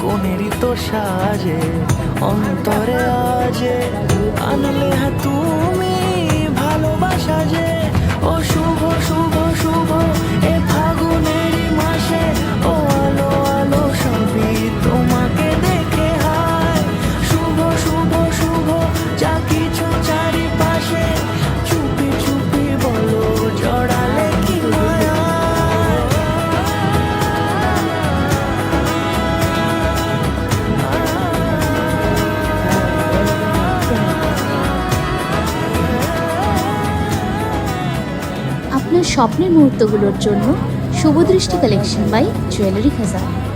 কোনেরই তো সাজে অন্তরে আজে আনলে হ্যাঁ তুমি ভালোবাসা যে ও শুভ শুভ শুভ এ ফাগুনেরই মাসে ও আলো আলো সবই তোমাকে দেখে হায় শুভ শুভ শুভ যা কিছু চারিপাশে চুপি চুপি বলো জড়ালে কি মায়া। আপনার স্বপ্নের মুহূর্তগুলোর জন্য শুভদৃষ্টি কালেকশন বাই জুয়েলারি খাজানা।